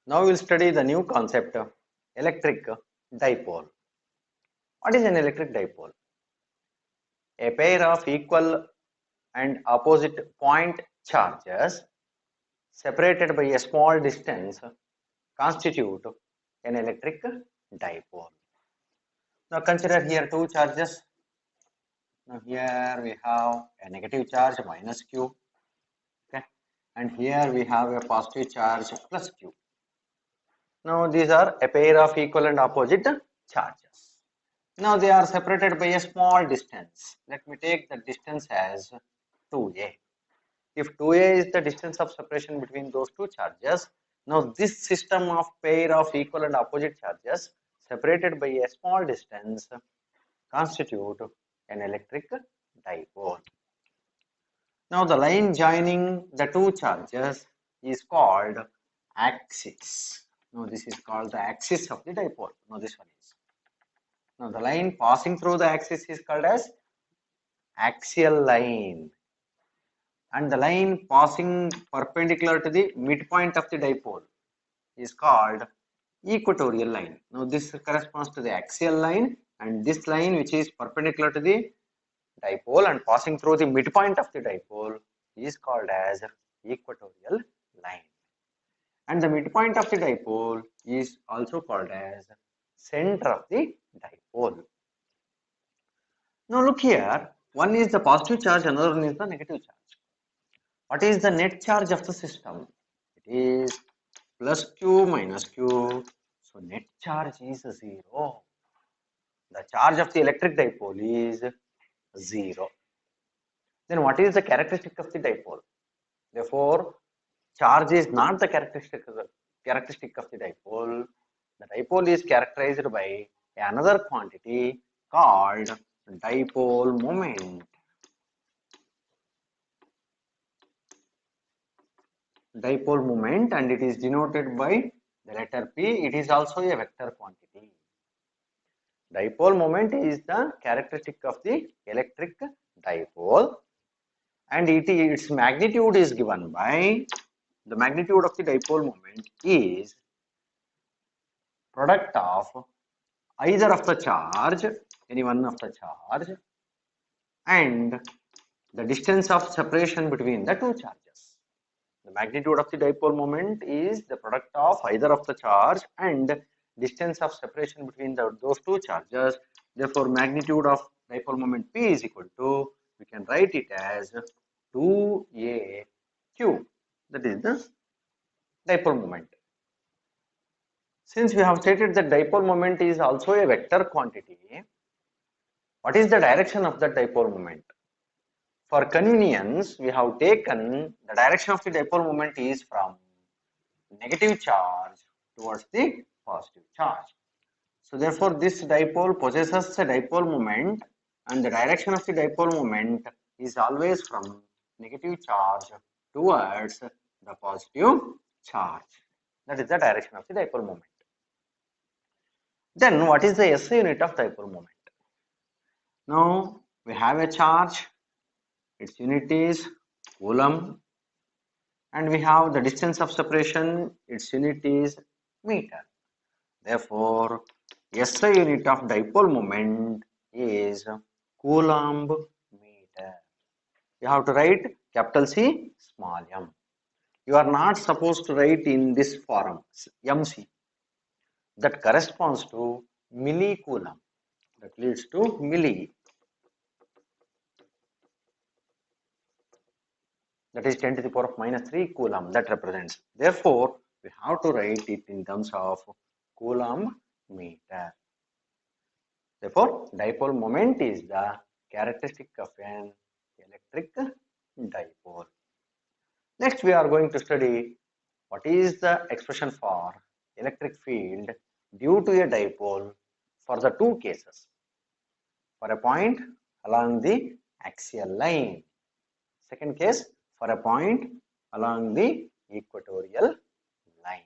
Now we will study the new concept, electric dipole. What is an electric dipole? A pair of equal and opposite point charges separated by a small distance constitute an electric dipole. Now consider here two charges. Now here we have a negative charge minus q, okay, and here we have a positive charge plus q. Now these are a pair of equal and opposite charges. Now they are separated by a small distance. Let me take the distance as 2a. If 2a is the distance of separation between those two charges, now this system of pair of equal and opposite charges separated by a small distance constitute an electric dipole. Now the line joining the two charges is called axis. Now this is called the axis of the dipole. Now this one is. Now the line passing through the axis is called as axial line, and the line passing perpendicular to the midpoint of the dipole is called equatorial line. Now this corresponds to the axial line, and this line which is perpendicular to the dipole and passing through the midpoint of the dipole is called as equatorial line, and the midpoint of the dipole is also called as center of the dipole. Now look here, one is the positive charge, another one is the negative charge. What is the net charge of the system? It is plus q minus q, so net charge is 0. The charge of the electric dipole is 0. Then what is the characteristic of the dipole? Therefore, charge is not the characteristic of the dipole. The dipole is characterized by another quantity called dipole moment. Dipole moment, and it is denoted by the letter P. It is also a vector quantity. Dipole moment is the characteristic of the electric dipole, and its magnitude is given by the magnitude of the dipole moment is product of either of the charge, any one of the charge, and the distance of separation between the two charges. The magnitude of the dipole moment is the product of either of the charge and distance of separation between those two charges. Therefore, magnitude of dipole moment P is equal to, we can write it as 2aq. That is the dipole moment. Since we have stated that dipole moment is also a vector quantity, what is the direction of the dipole moment? For convenience, we have taken the direction of the dipole moment is from negative charge towards the positive charge. So therefore, this dipole possesses a dipole moment, and the direction of the dipole moment is always from negative charge towards the positive charge. That is the direction of the dipole moment. Then what is the SI unit of dipole moment? Now we have a charge, its unit is coulomb, and we have the distance of separation, its unit is meter. Therefore, SI unit of dipole moment is coulomb meter. You have to write capital C, small m. You are not supposed to write in this form, MC. That corresponds to millicoulomb. That leads to milli. That is 10 to the power of minus 3 coulomb. That represents. Therefore, we have to write it in terms of coulomb meter. Therefore, dipole moment is the characteristic of an electric dipole. Next, we are going to study what is the expression for electric field due to a dipole for the two cases. For a point along the axial line. Second case, for a point along the equatorial line.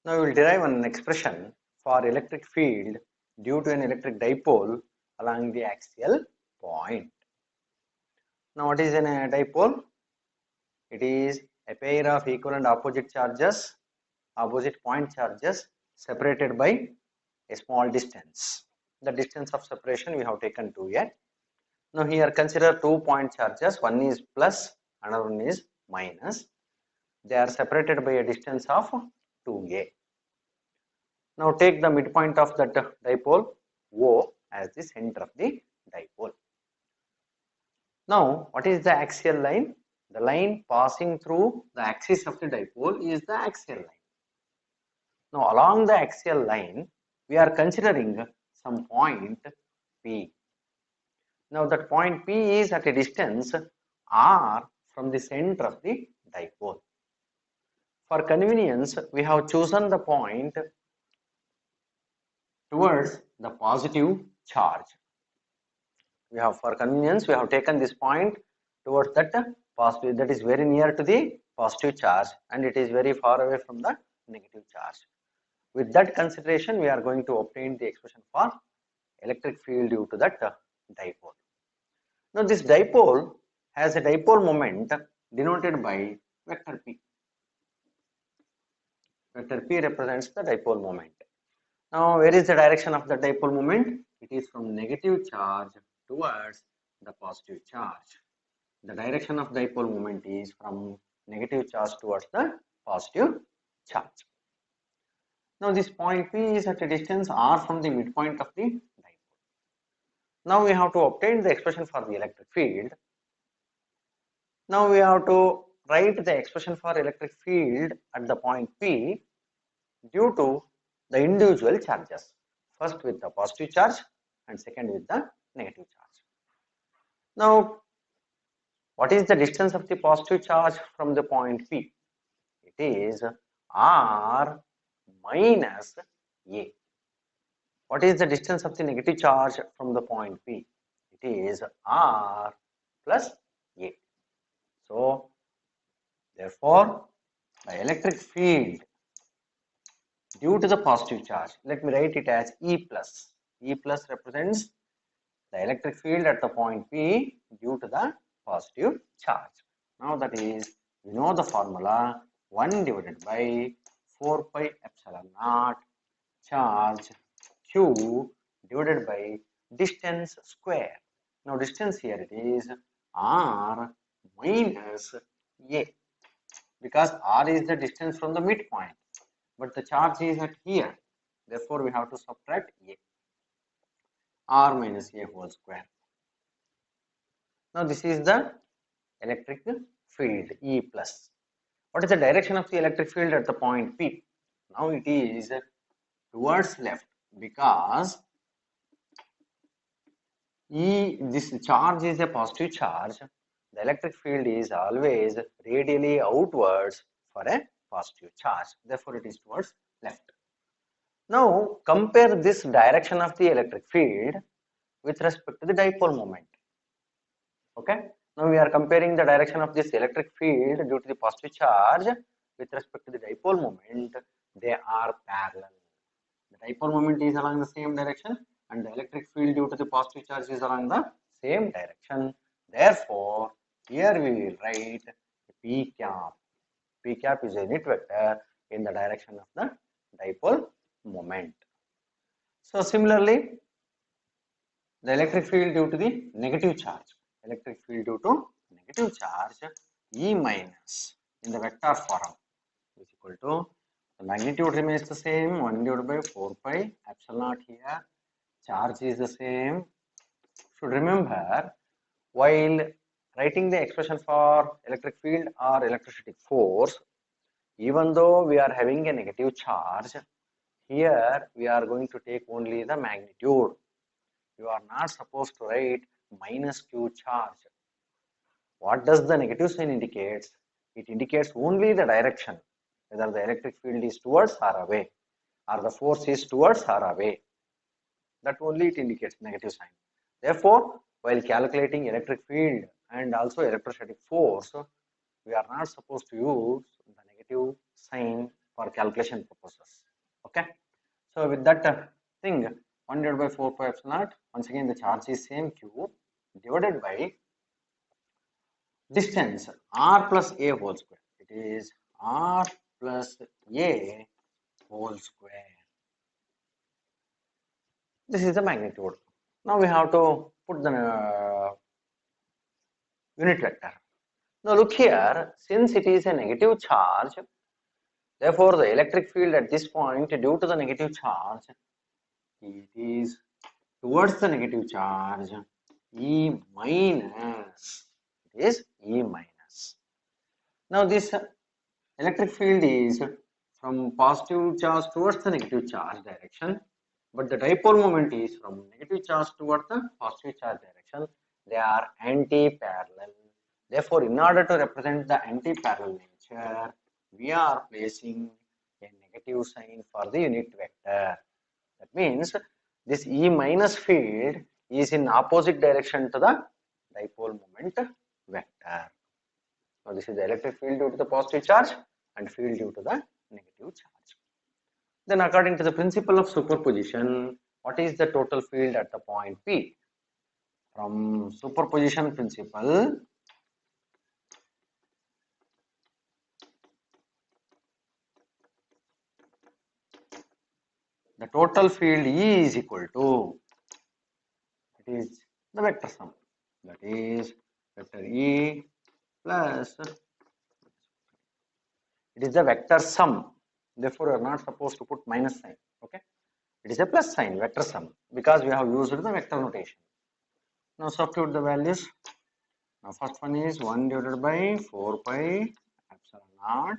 Now we will derive an expression for electric field due to an electric dipole along the axial point. Now what is a dipole? It is a pair of equal and opposite charges opposite point charges separated by a small distance. The distance of separation we have taken 2a. Now here consider 2 point charges, one is plus, another one is minus. They are separated by a distance of 2a. Now take the midpoint of that dipole O as the center of the dipole. Now what is the axial line? The line passing through the axis of the dipole is the axial line. Now along the axial line we are considering some point P. Now that point P is at a distance r from the center of the dipole. For convenience we have chosen the point towards the positive charge. For convenience we have taken this point towards that positive, that is very near to the positive charge, and it is very far away from the negative charge. With that consideration we are going to obtain the expression for electric field due to that dipole. Now this dipole has a dipole moment denoted by vector p. Vector p represents the dipole moment. Now where is the direction of the dipole moment? It is from negative charge towards the positive charge. The direction of dipole moment is from negative charge towards the positive charge. Now this point P is at a distance r from the midpoint of the dipole. Now we have to obtain the expression for the electric field. Now we have to write the expression for electric field at the point P due to the individual charges, first with the positive charge and second with the negative charge. Now what is the distance of the positive charge from the point P? It is r minus a. What is the distance of the negative charge from the point P? It is r plus a. So therefore the electric field due to the positive charge, let me write it as E plus. E plus represents the electric field at the point P due to the positive charge. Now that is, we know the formula 1 divided by 4 pi epsilon naught charge Q divided by distance square. Now distance here it is r minus a, because r is the distance from the midpoint, but the charge is at here, therefore we have to subtract a, r minus a whole square. Now this is the electric field E plus. What is the direction of the electric field at the point P? Now it is towards left, because this charge is a positive charge. The electric field is always radially outwards for a positive charge, therefore it is towards left. Now compare this direction of the electric field with respect to the dipole moment. Okay, now we are comparing the direction of this electric field due to the positive charge with respect to the dipole moment. They are parallel. The dipole moment is along the same direction and the electric field due to the positive charge is along the same direction. Therefore here we will write p cap. P cap is a unit vector in the direction of the dipole moment. So similarly, the electric field due to the negative charge, E minus in the vector form is equal to, the magnitude remains the same, 1 divided by 4 pi epsilon naught here, charge is the same. Should remember, while writing the expression for electric field or electrostatic force, even though we are having a negative charge, here we are going to take only the magnitude. You are not supposed to write minus q charge. What does the negative sign indicates? It indicates only the direction, whether the electric field is towards or away, or the force is towards or away. That only it indicates negative sign. Therefore, while calculating electric field and also electrostatic force, we are not supposed to use the negative sign for calculation purposes. Okay. So with that thing, 1 divided by 4 pi epsilon naught, once again the charge is same q, divided by distance r plus a whole square. It is r plus A whole square. This is the magnitude. Now we have to put the unit vector. Now look here, since it is a negative charge, therefore the electric field at this point due to the negative charge, it is towards the negative charge, E minus. It is E minus. Now this electric field is from positive charge towards the negative charge direction, but the dipole moment is from negative charge towards the positive charge direction. They are anti-parallel. Therefore, in order to represent the anti-parallel nature, we are placing a negative sign for the unit vector. That means this E minus field is in opposite direction to the dipole moment vector. Now this is the electric field due to the positive charge and field due to the negative charge. Then according to the principle of superposition, what is the total field at the point P? From superposition principle, the total field E is equal to, it is the vector sum, that is vector E plus, it is the vector sum. Therefore, you are not supposed to put minus sign. Okay, it is a plus sign, vector sum, because we have used the vector notation. Now substitute the values. Now first one is 1 divided by 4 pi epsilon naught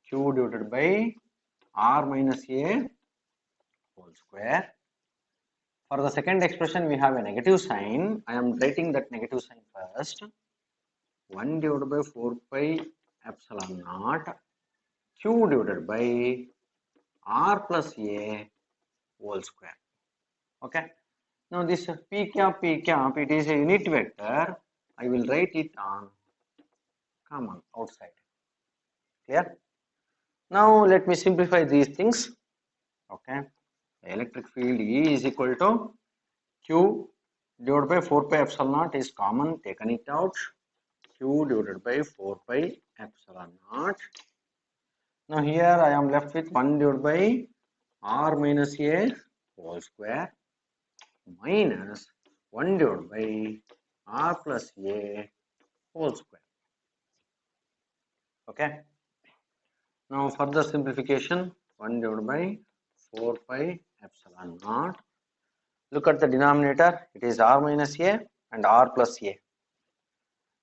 q divided by r minus a whole square. For the second expression, we have a negative sign. I am writing that negative sign first. 1 divided by 4 pi epsilon naught q divided by r plus a whole square. Okay. Now this p cap, it is a unit vector. I will write it on common outside. Clear? Now let me simplify these things. Okay. The electric field E is equal to Q divided by 4 pi epsilon naught is common, taken it out. Q divided by 4 pi epsilon naught. Now here I am left with 1 divided by r minus a whole square minus 1 divided by r plus a whole square. Okay. Now further simplification, 1 divided by 4 pi epsilon naught. Look at the denominator, it is r minus a and r plus a.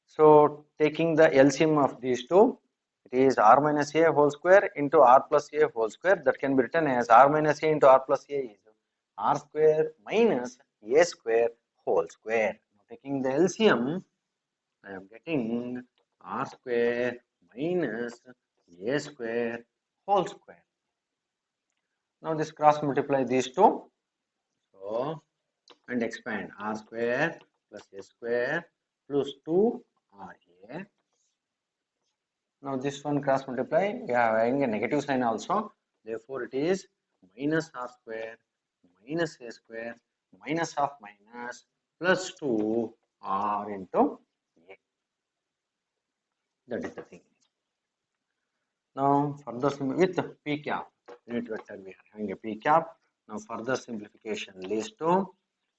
So taking the LCM of these two, it is r minus a whole square into r plus a whole square. That can be written as r minus a into r plus a is r square minus a square whole square. Now taking the LCM, I am getting r square minus a square whole square. Now this cross multiply these two, so and expand r square plus a square plus 2 ra. Now this one cross multiply, we are having a negative sign also, therefore it is minus r square minus a square minus of minus plus 2 r into a. That is the thing. Now further with p cap unit vector, we are having a p cap. Now further simplification leads to,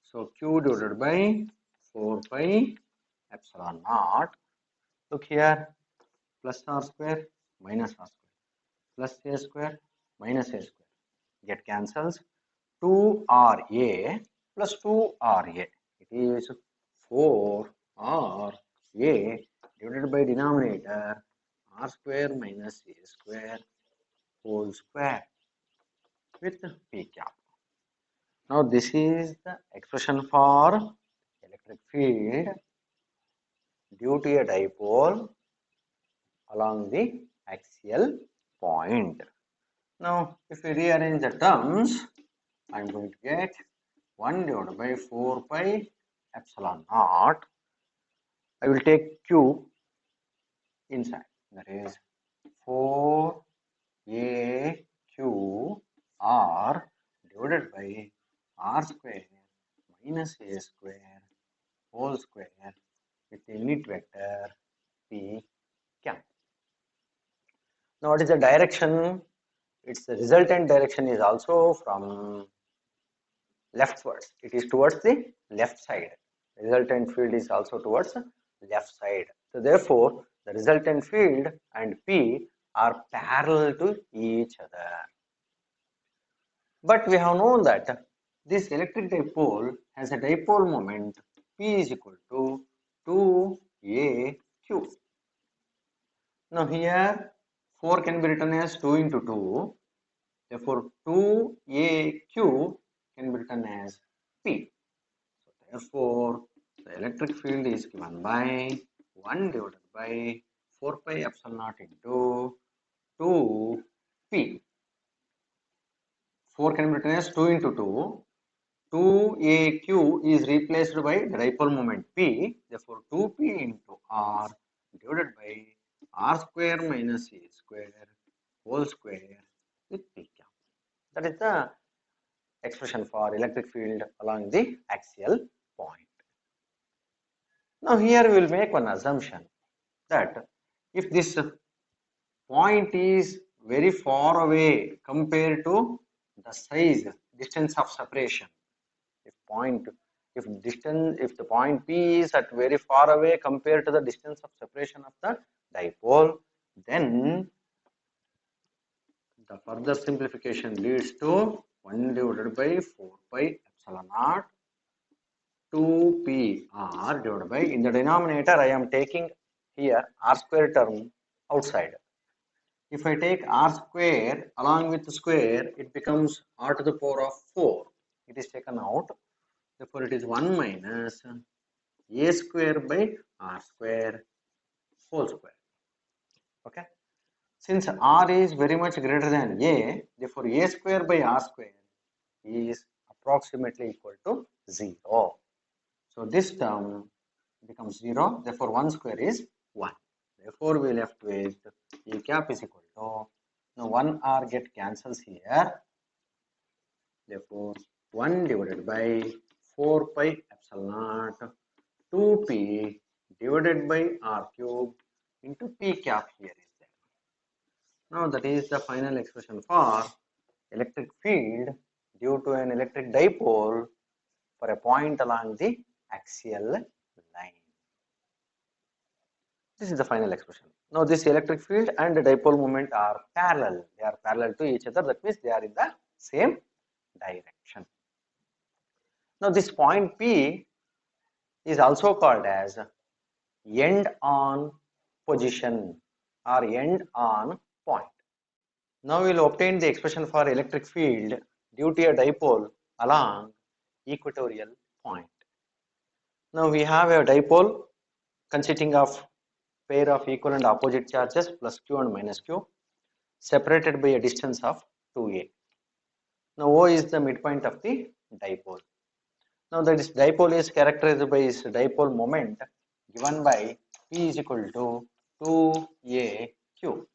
so q divided by 4 pi epsilon naught. Look here, plus r square minus r square plus a square minus a square get cancels. 2ra plus 2ra, it is 4ra divided by denominator r square minus a square whole square with p cap. Now this is the expression for electric field due to a dipole along the axial point. Now if we rearrange the terms, I am going to get 1 divided by 4 pi epsilon naught. I will take q inside, that is 4 a q r divided by r square minus a square whole square with the unit vector p cap. Now what is the direction its resultant direction is also from leftwards. It is towards the left side. Resultant field is also towards the left side. So therefore, the resultant field and P are parallel to each other. But we have known that this electric dipole has a dipole moment P is equal to 2AQ. Now here 4 can be written as 2 into 2. Therefore 2AQ can be written as P. So therefore the electric field is given by 1 divided by 4 pi epsilon naught into 2P. 4 can be written as 2 into 2. 2AQ is replaced by the dipole moment P. Therefore 2P into R divided by R square minus A square whole square with P cap. That is the expression for electric field along the axial point. Now here we will make one assumption that if this point is very far away compared to the size, distance of separation, if the point P is at very far away compared to the distance of separation of the dipole, then the further simplification leads to 1 divided by 4 pi epsilon naught 2PR divided by, in the denominator I am taking here R square term outside. If I take R square along with the square, it becomes R to the power of 4. It is taken out. Therefore, it is 1 minus A square by R square whole square. Okay. Since R is very much greater than A, therefore A square by R square is approximately equal to 0. So this term becomes 0. Therefore 1 square is 1. Therefore we left with E cap is equal to, now 1 R get cancels here. Therefore 1 divided by 4 pi epsilon naught 2P divided by R cube into P cap here is there. Now that is the final expression for electric field due to an electric dipole for a point along the axial line. This is the final expression. Now this electric field and the dipole moment are parallel. They are parallel to each other. That means they are in the same direction. Now this point P is also called as end on position or end on point. Now we will obtain the expression for electric field due to a dipole along equatorial point. Now we have a dipole consisting of pair of equal and opposite charges plus q and minus q separated by a distance of 2a. Now O is the midpoint of the dipole. Now that this dipole is characterized by its dipole moment given by P is equal to 2AQ.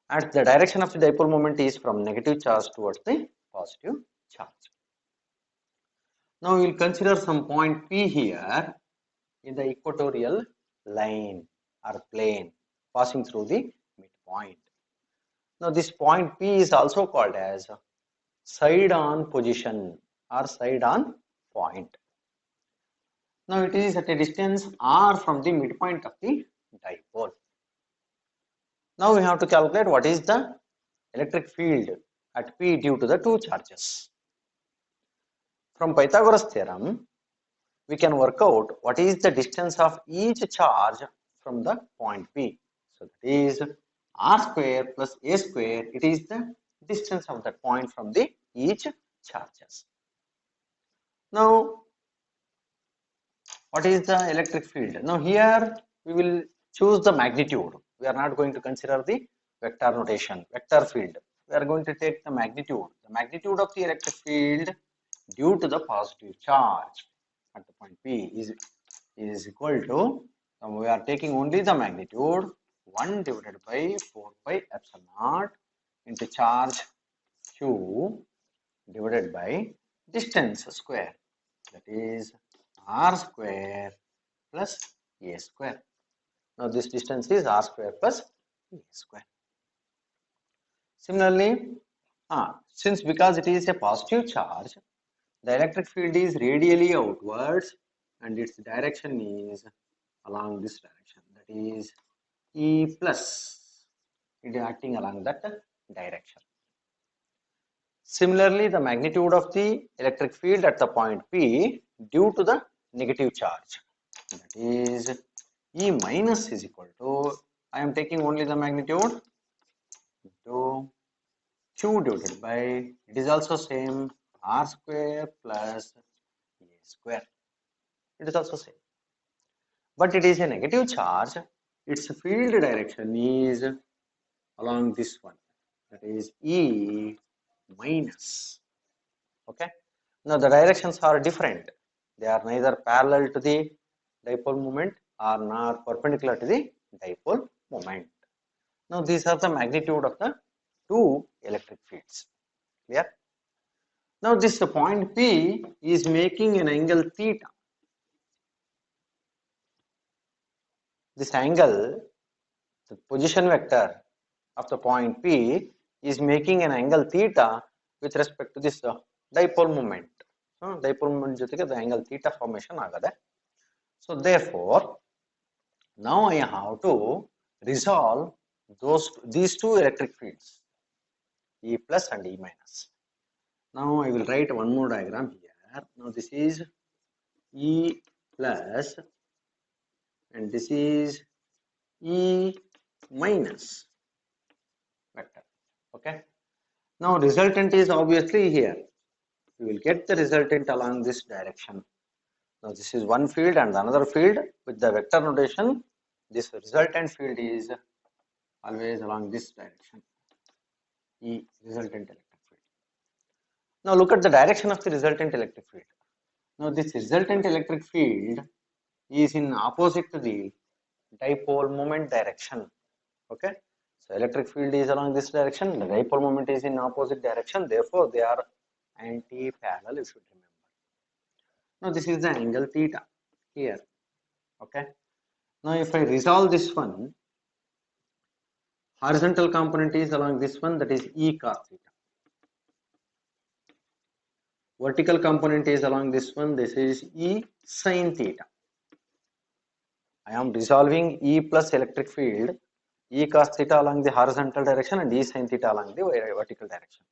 And the direction of the dipole moment is from negative charge towards the positive charge. Now we will consider some point P here in the equatorial line or plane passing through the midpoint. Now this point P is also called as side on position or side on point. Now it is at a distance r from the midpoint of the dipole. Now we have to calculate what is the electric field at P due to the two charges. From Pythagoras theorem, we can work out what is the distance of each charge from the point P. So that is r square plus a square. It is the distance of that point from the each charges. Now what is the electric field? Now here we will choose the magnitude. We are not going to consider the vector notation, vector field. We are going to take the magnitude. The magnitude of the electric field due to the positive charge at the point P is equal to, we are taking only the magnitude 1 divided by 4 pi epsilon naught into charge q divided by distance square, that is r square plus a square. Now this distance is r square plus a square. Similarly, since because it is a positive charge, the electric field is radially outwards and its direction is along this direction, that is E plus. It is acting along that direction. Similarly, the magnitude of the electric field at the point P due to the negative charge, that is E minus, is equal to, I am taking only the magnitude, into Q divided by, it is also same, R square plus A square. It is also same. But it is a negative charge. Its field direction is along this one, that is E minus. Okay. Now the directions are different. They are neither parallel to the dipole moment or nor perpendicular to the dipole moment. Now these are the magnitude of the two electric fields. Clear? Now this point P is making an angle theta. This angle, the position vector of the point P is making an angle theta with respect to this dipole moment. Dipole moment ಜೊತೆಗೆ the angle theta formation ಆಗದೆ. So therefore, now I have to resolve these two electric fields, E plus and E minus. Now I will write one more diagram here. Now this is E plus and this is E minus vector. Okay. Now resultant is obviously here. You will get the resultant along this direction. Now this is one field and another field with the vector notation. This resultant field is always along this direction, E resultant electric field. Now look at the direction of the resultant electric field. Now this resultant electric field is in opposite to the dipole moment direction. Okay. So electric field is along this direction, the dipole moment is in opposite direction, therefore they are anti-parallel, you should remember. Now this is the angle theta here. Okay. Now if I resolve this one, horizontal component is along this one, that is E cos theta. Vertical component is along this one, this is E sin theta. I am resolving E plus electric field, E cos theta along the horizontal direction and E sin theta along the vertical direction.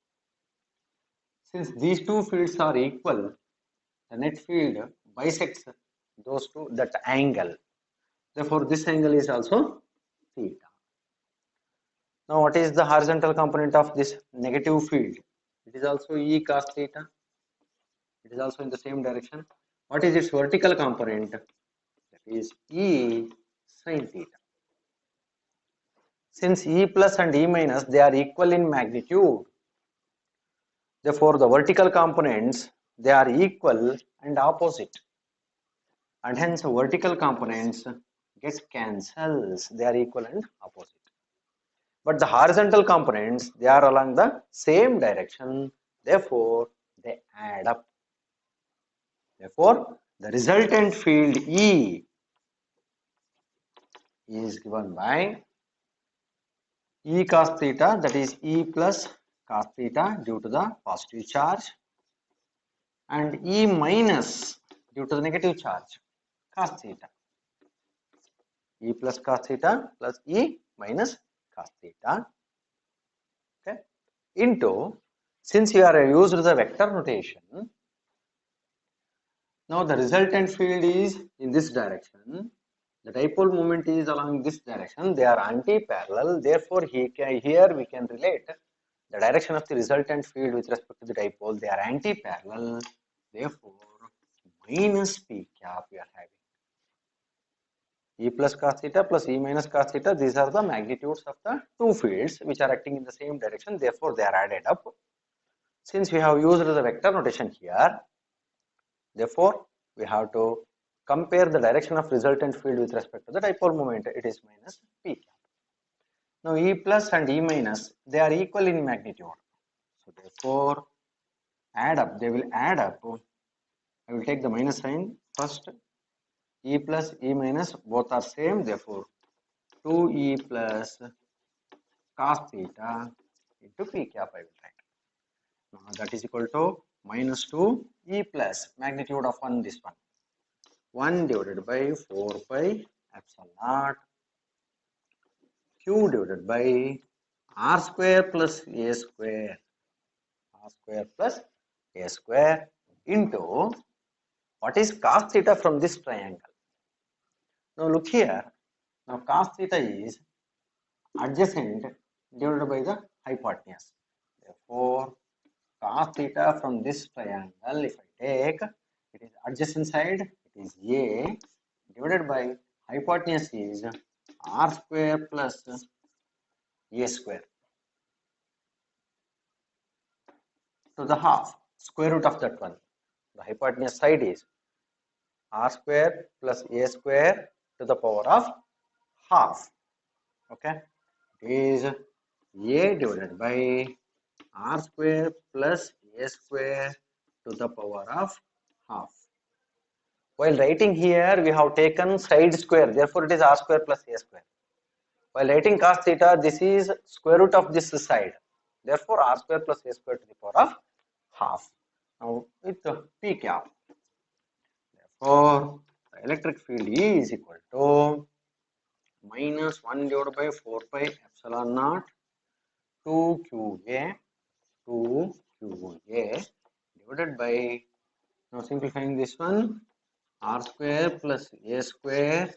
Since these two fields are equal, the net field bisects those two, that angle. Therefore, this angle is also theta. Now, what is the horizontal component of this negative field? It is also E cos theta. It is also in the same direction. What is its vertical component? That is E sin theta. Since E plus and E minus, they are equal in magnitude. Therefore, the vertical components, they are equal and opposite. And hence, vertical components gets cancels. They are equal and opposite. But the horizontal components, they are along the same direction. Therefore, they add up. Therefore, the resultant field E is given by E cos theta, that is E plus cos theta due to the positive charge, and E minus due to the negative charge, cos theta. E plus cos theta plus E minus cos theta. Okay. Into, since you are used the vector notation, now the resultant field is in this direction. The dipole moment is along this direction. They are anti-parallel. Therefore, here we can relate the direction of the resultant field with respect to the dipole. They are anti-parallel. Therefore, minus P cap we are having. E plus cos theta plus E minus cos theta. These are the magnitudes of the two fields which are acting in the same direction. Therefore, they are added up. Since we have used the vector notation here, therefore, we have to compare the direction of resultant field with respect to the dipole moment. It is minus P cap. Now, E plus and E minus, they are equal in magnitude. So, therefore, add up. They will add up. I will take the minus sign first. E plus E minus both are same. Therefore, 2E plus cos theta into P cap I will write. Now that is equal to minus 2 E plus magnitude of 1 this one. 1 divided by 4 pi epsilon naught Q divided by R square plus A square. R square plus A square into what is cos theta from this triangle. Now look here. Now cos theta is adjacent divided by the hypotenuse. Therefore, cos theta from this triangle, if I take, it is adjacent side, it is A divided by hypotenuse is R square plus A square to the half, square root of that one. The hypotenuse side is R square plus A square to the power of half. Okay, it is A divided by R square plus A square to the power of half. While writing here, we have taken side square, therefore it is R square plus A square. While writing cos theta, this is square root of this side, therefore R square plus A square to the power of half. Now with P cap, therefore the electric field E is equal to minus 1 divided by 4 pi epsilon naught 2 QA divided by, now simplifying this one, R square plus A square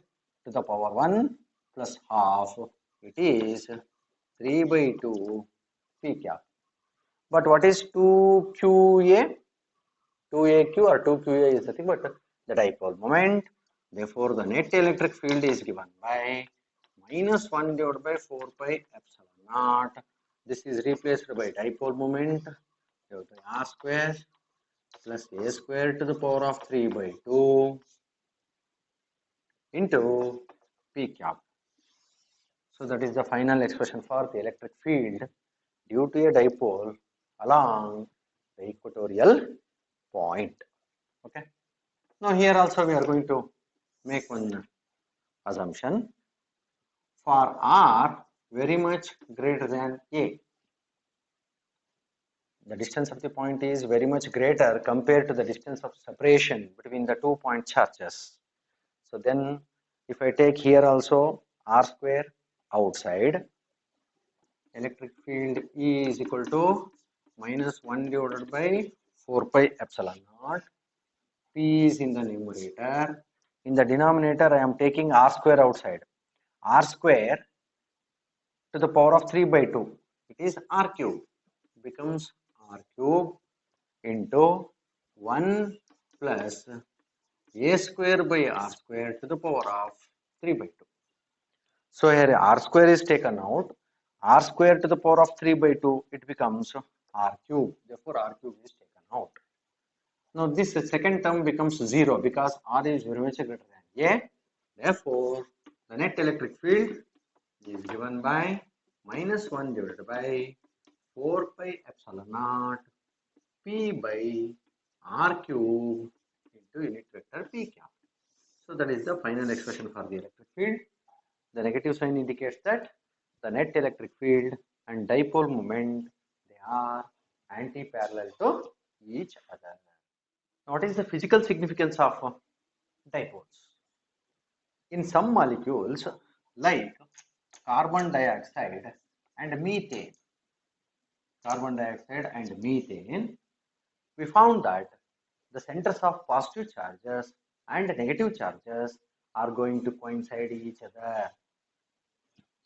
to the power 1 plus half, it is 3 by 2 P cap. But what is 2QA? 2AQ or 2QA is nothing but the dipole moment. Therefore, the net electric field is given by minus 1 divided by 4 pi epsilon naught. This is replaced by dipole moment divided by R square plus A square to the power of 3 by 2 into P cap. So that is the final expression for the electric field due to a dipole along the equatorial point. Okay. Now here also we are going to make one assumption. For R very much greater than A, the distance of the point is very much greater compared to the distance of separation between the 2 point charges. So then if I take here also R square outside, electric field E is equal to minus 1 divided by 4 pi epsilon naught. P is in the numerator. In the denominator, I am taking R square outside. R square to the power of 3 by 2. It is R cube. Becomes R cube into 1 plus A square by R square to the power of 3 by 2. So here R square is taken out. R square to the power of 3 by 2, it becomes R cube. Therefore, R cube is taken out. Now this second term becomes 0 because R is very much greater than A. Therefore, the net electric field is given by minus 1 divided by 4 pi epsilon naught P by R cube into unit vector P cap. So that is the final expression for the electric field. The negative sign indicates that the net electric field and dipole moment, they are anti-parallel to each other. Now, what is the physical significance of dipoles? In some molecules like carbon dioxide and methane, we found that the centers of positive charges and negative charges are going to coincide each other.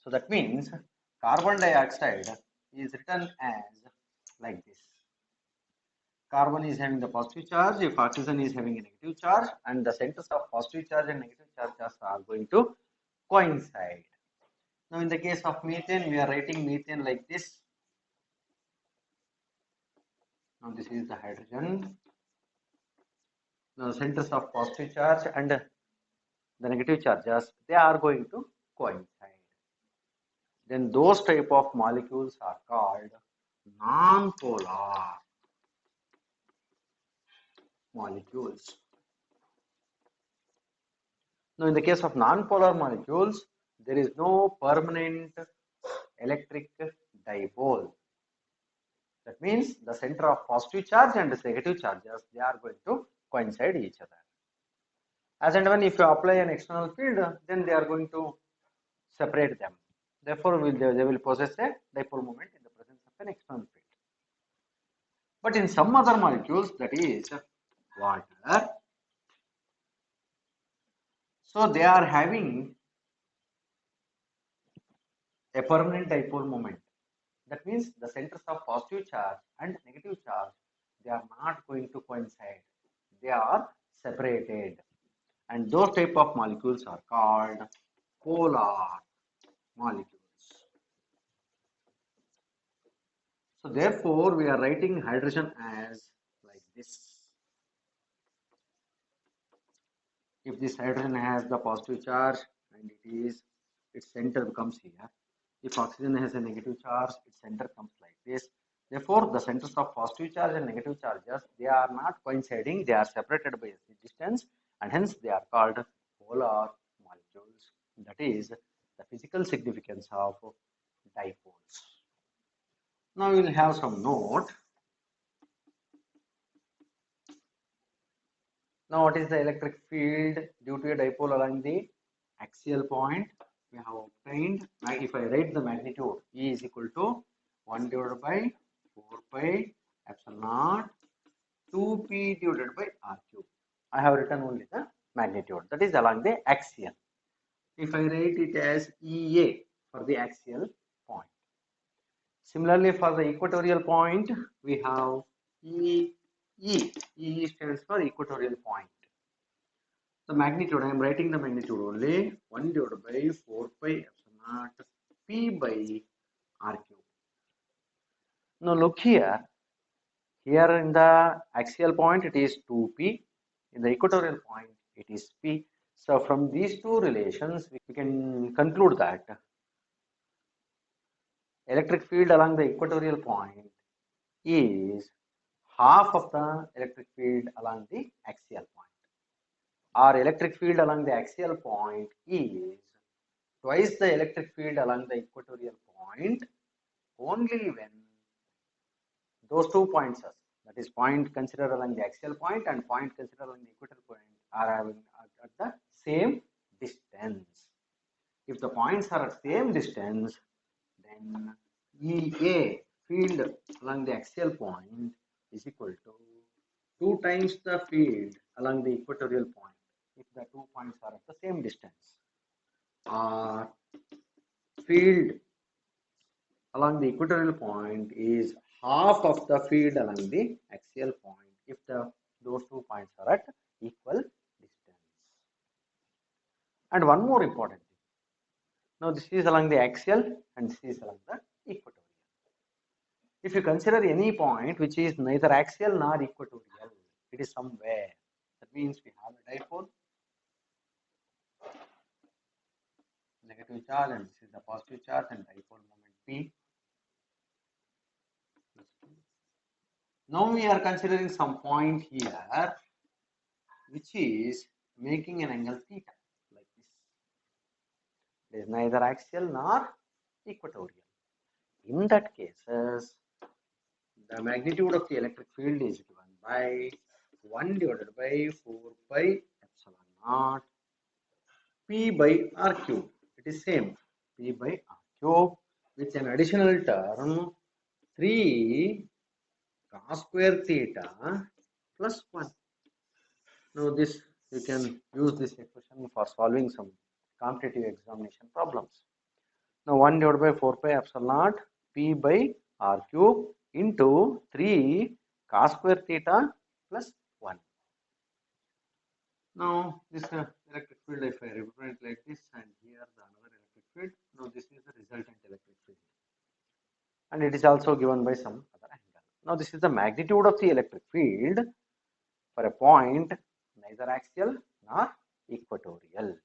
So that means carbon dioxide is written as like this. Carbon is having the positive charge, if oxygen is having a negative charge, and the centers of positive charge and negative charges are going to coincide. Now in the case of methane, we are writing methane like this. Now this is the hydrogen. Now the centers of positive charge and the negative charges, they are going to coincide. Then those type of molecules are called non-polar molecules. Now in the case of non-polar molecules, there is no permanent electric dipole. That means the center of positive charge and negative charges, they are going to coincide each other. As and when if you apply an external field, then they are going to separate them. Therefore, they will possess a dipole moment in the presence of an external field. But in some other molecules, that is water, so they are having a permanent dipole moment. That means the centers of positive charge and negative charge, they are not going to coincide. They are separated. And those type of molecules are called polar molecules. So therefore, we are writing hydrogen as like this. If this hydrogen has the positive charge and its center comes here. If oxygen has a negative charge, its center comes like this. Therefore, the centers of positive charge and negative charges, they are not coinciding, they are separated by a distance, and hence they are called polar molecules. That is the physical significance of dipoles. Now we will have some note. Now what is the electric field due to a dipole along the axial point? We have obtained, if I write the magnitude, E is equal to 1 divided by 4 pi epsilon naught 2p divided by r cube. I have written only the magnitude, that is along the axial. If I write it as EA for the axial point. Similarly, for the equatorial point, we have EE. EE stands for equatorial point. The magnitude, I am writing the magnitude only 1 divided by 4 pi epsilon naught p by r cube. Now look here. Here in the axial point it is 2p. In the equatorial point it is p. So from these two relations we can conclude that electric field along the equatorial point is half of the electric field along the axial point. Or electric field along the axial point is twice the electric field along the equatorial point only when those 2 points, that is point considered along the axial point and point considered along the equatorial point, are having at the same distance. If the points are at same distance, then EA field along the axial point is equal to 2 times the field along the equatorial point if the 2 points are at the same distance. Or field along the equatorial point is half of the field along the axial point if those 2 points are at equal distance. And one more important thing. Now this is along the axial and this is along the equatorial. If you consider any point which is neither axial nor equatorial, it is somewhere. That means we have a dipole, negative charge, and this is the positive charge and dipole moment P. Now we are considering some point here which is making an angle theta like this. It is neither axial nor equatorial. In that cases, the magnitude of the electric field is given by 1 divided by 4 pi epsilon naught p by r cube. It is same, p by r cube with an additional term 3 cos square theta plus 1. Now this, you can use this equation for solving some competitive examination problems. Now 1 divided by 4 pi epsilon naught p by r cube into 3 cos square theta plus 1. Now this electric field, if I represent like this, and here the another electric field, now this is the resultant electric field, and it is also given by some other angle. Now this is the magnitude of the electric field for a point neither axial nor equatorial.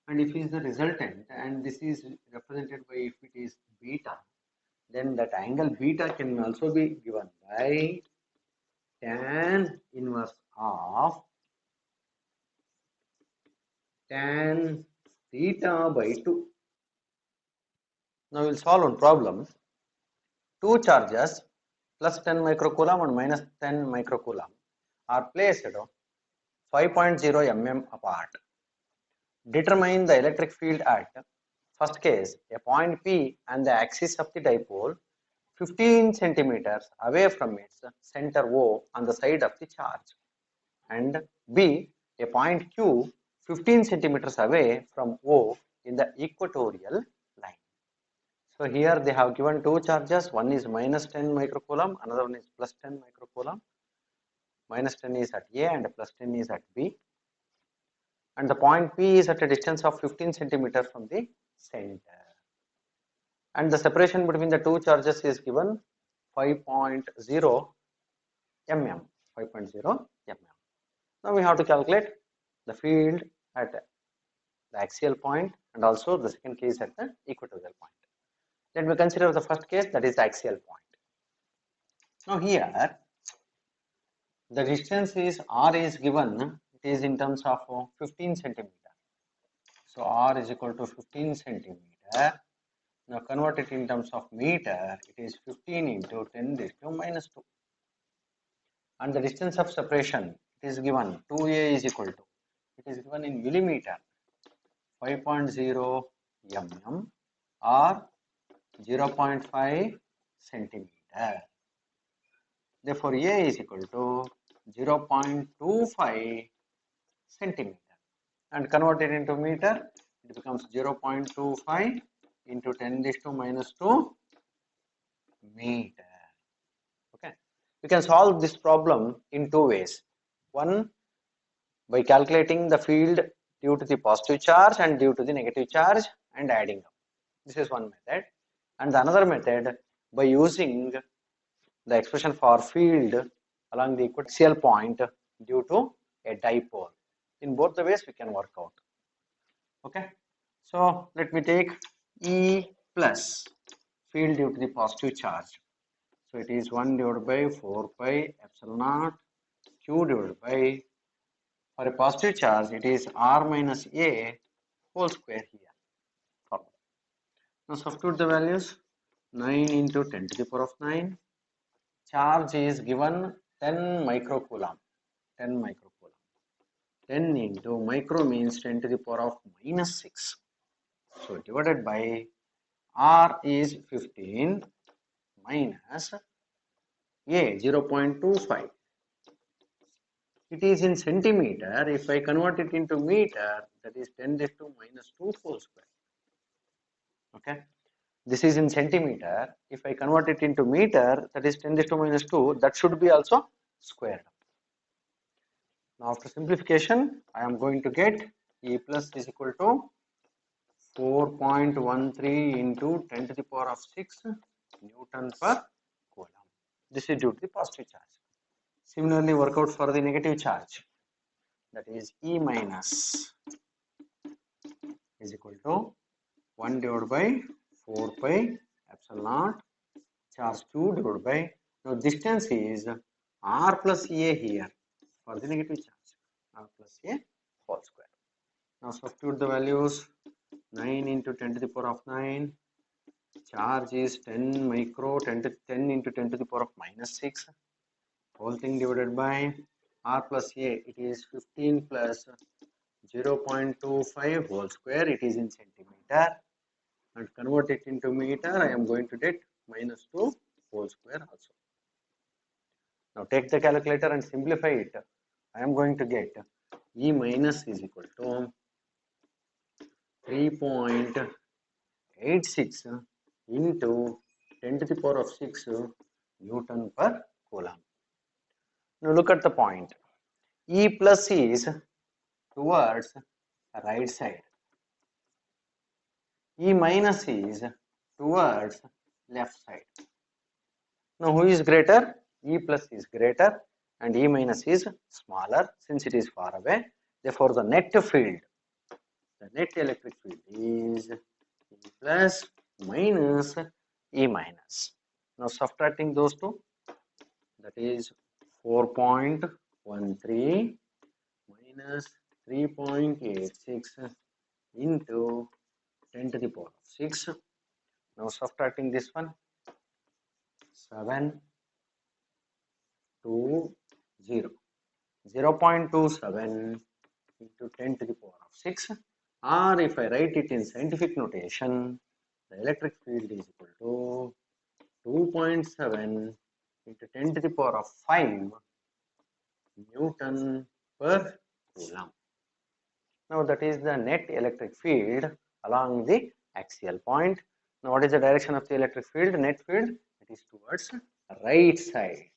And if it is the resultant and this is represented by, if it is beta, then that angle beta can also be given by tan inverse of tan theta by 2. Now we will solve one problem. two charges plus 10 microcoulomb and minus 10 microcoulomb are placed 5.0 mm apart. Determine the electric field at first case a point P and the axis of the dipole 15 centimeters away from its center O on the side of the charge, and B a point Q 15 centimeters away from O in the equatorial line. So here they have given two charges, one is minus 10 microcoulomb, another one is plus 10 microcoulomb. Minus 10 is at A and plus 10 is at B, and the point P is at a distance of 15 centimeters from the center, and the separation between the two charges is given 5.0 mm. 5.0 mm. Now we have to calculate the field at the axial point and also the second case at the equatorial point. Let me consider the first case, that is the axial point. Now here the distance is R is given, it is in terms of 15 centimeter. So R is equal to 15 centimeter. Now convert it in terms of meter, it is 15 into 10 raised to minus 2. And the distance of separation, it is given 2A is equal to, it is given in millimeter, 5.0 mm or 0.5 centimeter. Therefore, A is equal to 0.25 centimeter, and converted into meter, it becomes 0.25 into 10 raised to minus 2 meter. Okay, we can solve this problem in two ways. One, by calculating the field due to the positive charge and due to the negative charge and adding up. This is one method, and the another method by using the expression for field along the axial point due to a dipole. In both the ways we can work out. Okay, so let me take E plus field due to the positive charge. So it is 1 divided by 4 pi epsilon naught Q divided by, for a positive charge it is R minus A whole square here. Now substitute the values. 9 into 10 to the power of 9. Charge is given 10 microcoulomb. 10 microcoulomb. 10 into micro means 10 to the power of minus 6. So divided by R is 15 minus A 0.25. It is in centimeter. If I convert it into meter, that is 10 raised to minus 2 whole square. Okay. This is in centimeter. If I convert it into meter, that is 10 raised to minus 2, that should be also squared. Now after simplification, I am going to get E plus is equal to 4.13 into 10 to the power of 6 Newton per coulomb. This is due to the positive charge. Similarly, work out for the negative charge. That is E minus is equal to 1 divided by 4 pi epsilon naught charge 2 divided by, now distance is R plus A here for the negative charge, R plus A whole square. Now substitute the values. 9 into 10 to the power of 9, charge is 10 micro, 10 into 10 to the power of minus 6, whole thing divided by R plus A, it is 15 plus 0.25 whole square, it is in centimeter, and convert it into meter, I am going to get minus 2 whole square also. Now take the calculator and simplify it. I am going to get E minus is equal to 3.86 into 10 to the power of 6 Newton per coulomb. Now look at the point. E plus is towards right side. E minus is towards left side. Now who is greater? E plus is greater and E minus is smaller since it is far away. Therefore the net field, the net electric field is E plus minus E minus. Now subtracting those two, that is 4.13 minus 3.86 into 10 to the power of 6. Now subtracting this one, 0.2720, 0.27 into 10 to the power of 6, or if I write it in scientific notation, the electric field is equal to 2.7 into 10 to the power of 5 Newton per Coulomb. Now that is the net electric field along the axial point. Now what is the direction of the electric field, net field? It is towards right side.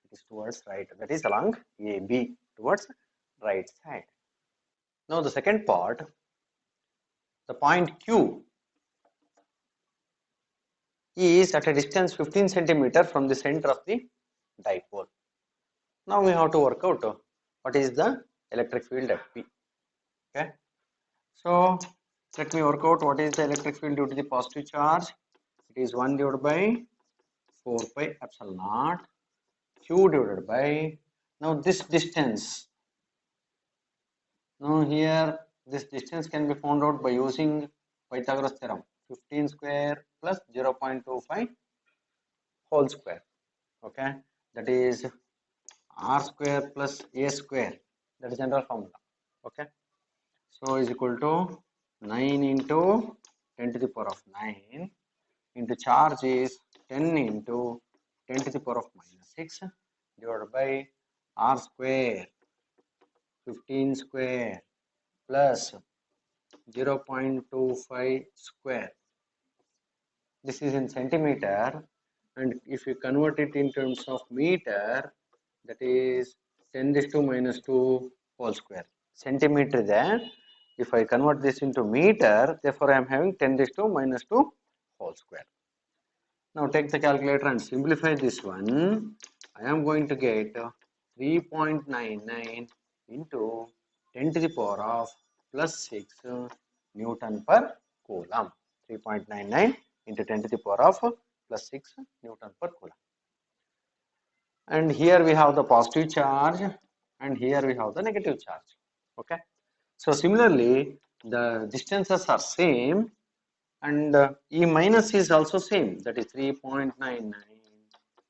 It is towards right, that is along AB, towards right side. Now the second part, the point Q is at a distance 15 centimeter from the center of the dipole. Now we have to work out what is the electric field at P. Okay, so let me work out what is the electric field due to the positive charge. It is 1 divided by 4 pi epsilon naught Q divided by, now this distance, now here this distance can be found out by using Pythagoras theorem, 15 square plus 0.25 whole square. Okay, that is r square plus a square, that is general formula. Okay, so is equal to 9 into 10 to the power of 9 into charge is 10 into 10 to the power of minus 6 divided by r square 15 square plus 0.25 square. This is in centimeter, and if you convert it in terms of meter, that is 10 raised to minus 2 whole square. Centimeter there. If I convert this into meter, therefore I am having 10 raised to minus 2 whole square. Now take the calculator and simplify this one. I am going to get 3.99 into 10 to the power of plus 6 Newton per Coulomb. 3.99 into 10 to the power of plus 6 Newton per Coulomb. And here we have the positive charge and here we have the negative charge. Okay. So similarly, the distances are same, and E minus is also same, that is 3.99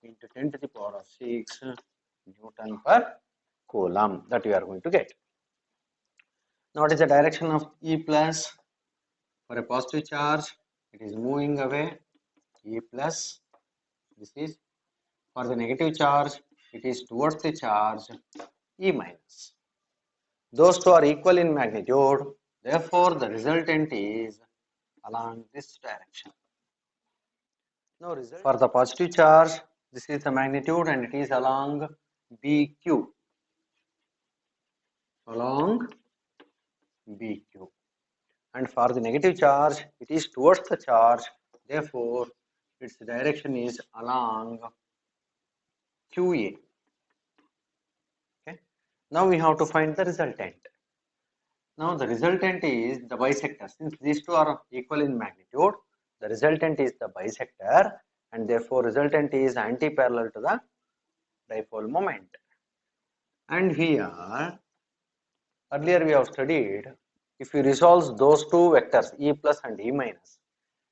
into 10 to the power of 6 Newton per Coulomb, that we are going to get. Now what is the direction of E plus? For a positive charge, it is moving away, E plus. This is for the negative charge, it is towards the charge, E minus. Those two are equal in magnitude, therefore the resultant is along this direction. Now for the positive charge, this is the magnitude and it is along BQ. Along BQ. And for the negative charge, it is towards the charge, therefore its direction is along QA. Okay. Now we have to find the resultant. Now the resultant is the bisector. Since these two are equal in magnitude, the resultant is the bisector, and therefore resultant is anti-parallel to the dipole moment. And here, earlier we have studied, if you resolve those two vectors E plus and E minus,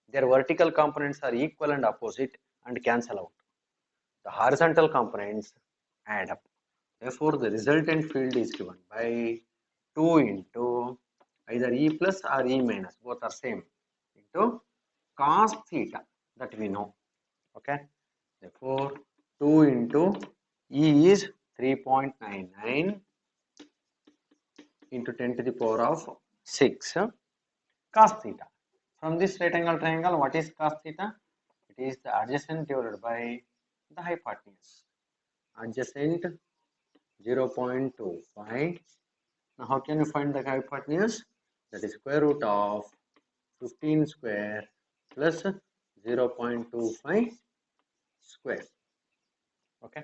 their vertical components are equal and opposite and cancel out. The horizontal components add up. Therefore, the resultant field is given by 2 into either E plus or E minus, both are same, into cos theta, that we know. Okay. Therefore, 2 into E is 3.99 into 10 to the power of 6 cos theta. From this right angle triangle, what is cos theta? It is the adjacent divided by the hypotenuse. Adjacent 0.25. Now how can you find the hypotenuse? That is square root of 15 square plus 0.25 square. Okay.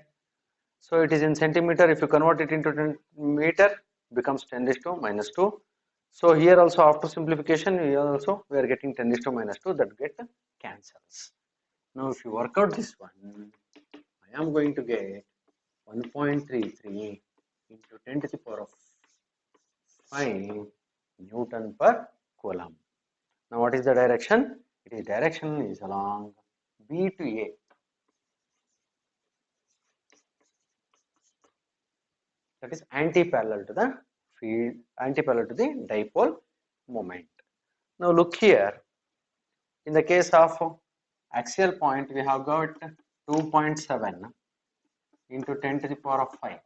So it is in centimeter. If you convert it into meter, becomes 10 raised to minus 2. So here also after simplification, we are getting 10 raised to minus 2, that get cancels. Now if you work out this one, I am going to get 1.33 into 10 to the power of 5 Newton per Coulomb. Now what is the direction? It is direction is along B to A. That is anti-parallel to the field, anti-parallel to the dipole moment. Now look here. In the case of axial point, we have got 2.7 into 10 to the power of 5.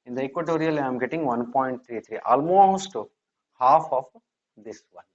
In the equatorial, I am getting 1.33, almost half of this one.